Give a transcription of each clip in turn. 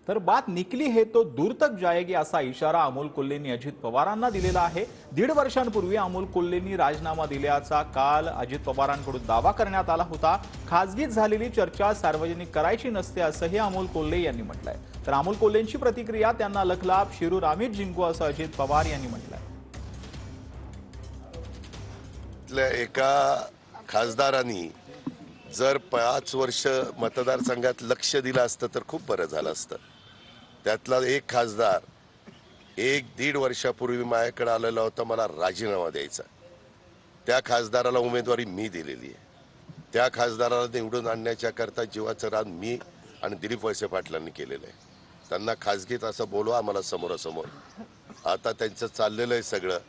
तर बात निकली है तो दूर तक जाएगी असा इशारा अमोल कोल्हेंनी अजित पवारांना दिलेला आहे। 1.5 वर्षांपूर्वी अमोल कोल्हेंनी राजीनामा दिल्याचा काल अजित पवारांकडून दावा करण्यात आला होता। खासगीत झालेली चर्चा सार्वजनिक करायची नसते असंही अमोल कोल्हे यांनी म्हटलंय। तर अमोल कोल्हेंची प्रतिक्रिया, त्यांना लखलाप, शिरूर आम्हीच जिंकू असं अजित पवार यांनी म्हटलंय। एका खासदारांनी जर 5 वर्ष मतदारसंघात लक्ष दिलं असतं तर खूप बरं झालं असतं। त्यातला एक खासदार 1-1.5 वर्षापूर्वी माझ्याकडे आलेला होता, मला राजीनामा द्यायचा। त्या खासदाराला उमेदवारी मी दिलेली आहे। त्या खासदाराला निवडून आणण्याच्या करता जीवाचं रान मी आणि दिलीप वळसे पाटलांनी केलेलं आहे। त्यांना खासगीत असं बोलवा आम्हाला समोरासमोर। आता त्यांचं चाललेलं आहे सगळं।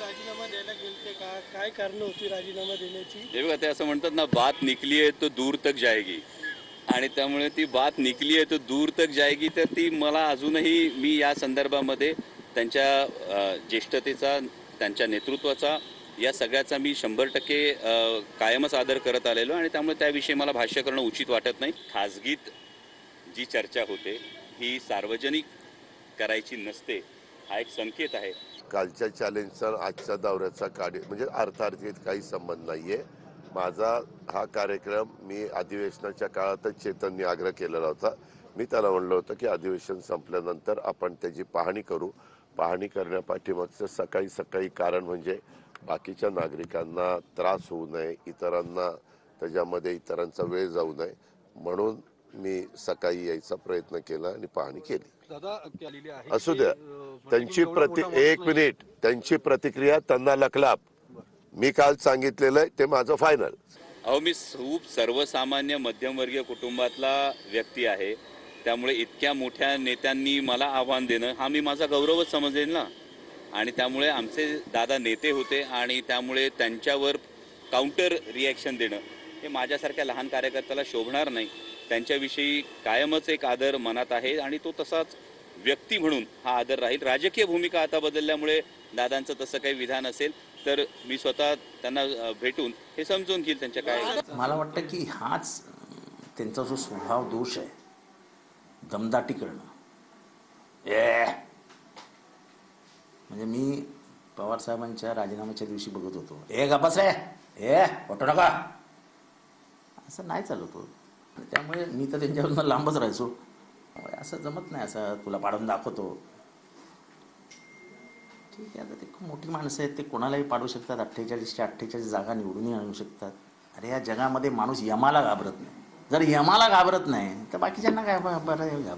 राजीनामा द्यायला गेलते का? काय कारण होती राजीनामा देण्याची? हे बघा, ते असं म्हणतात ना, बात निकली है तो दूर तक जाएगी, आणि त्यामुळे ती बात निकली है तो दूर तक जाएगी। तर ती मला अजूनही, मी या संदर्भामध्ये त्यांच्या ज्येष्ठतेचा, त्यांच्या नेतृत्वाचा, या सगळ्याचा मी 100% कायमच आदर करत आलेलो, आणि त्यामुळे त्याविषयी मला भाष्य करणं उचित वाटत नाही। खाजगीत जी चर्चा होते ही सार्वजनिक करायची नसते, हा एक संकेत आहे। कालच्या चॅलेंजचा आजच्या दौऱ्याचा म्हणजे अर्थार्थित काही संबंध नाहीये। माझा हा कार्यक्रम मी अधिवेशनाच्या काळातच चेतननी आग्रह केलेला होता। मी त्याला म्हणलं होतं की अधिवेशन संपल्यानंतर आपण त्याची पाहणी करू। पाहणी करण्यापाठीमागचं सकाळी कारण म्हणजे बाकीच्या नागरिकांना त्रास होऊ नये, इतरांना त्याच्यामध्ये इतरांचा वेळ जाऊ नये, म्हणून मी सकाळी यायचा प्रयत्न केला आणि पाहणी केली। असू द्या, त्यांची एक मिनिट, त्यांची प्रतिक्रिया, त्यांना लखलाप। मी काल सांगितलेलं ते माझं फायनल। अहो, मी खूप सर्वसामान्य मध्यमवर्गीय कुटुंबातला व्यक्ती आहे, त्यामुळे इतक्या मोठ्या नेत्यांनी मला आव्हान देणं हा मी माझा गौरवच समजेल ना। आणि त्यामुळे आमचे दादा नेते होते, आणि त्यामुळे त्यांच्यावर काउंटर रिॲक्शन देणं हे माझ्यासारख्या लहान कार्यकर्त्याला शोभणार नाही। त्यांच्याविषयी कायमच एक आदर मनात आहे, आणि तो तसाच व्यक्ती म्हणून हा आदर राहील। राजकीय भूमिका आता बदलल्यामुळे दादांचं तसं काही विधान असेल तर मी स्वतः त्यांना भेटून हे समजून घेईल त्यांच्या काय। मला वाटतं की हाच त्यांचा जो स्वभाव दोष आहे, दमदाटी करणं। म्हणजे मी पवार साहेबांच्या राजीनाम्याच्या दिवशी बघत होतो, गप्पाच रे, फोटो नका, असं नाही चालत होतं। त्यामुळे मी तर त्यांच्यावरून लांबच राहायचो। असं जमत नाही, असं तुला पाडून दाखवतो। ठीक आहे, आता ते खूप मोठी माणसं आहेत, ते कोणालाही पाडू शकतात। 48च्या 48 जागा निवडूनही आणू शकतात। अरे या जगामध्ये माणूस यमाला घाबरत नाही। जर यमाला घाबरत नाही तर बाकीच्यांना काय घाबरत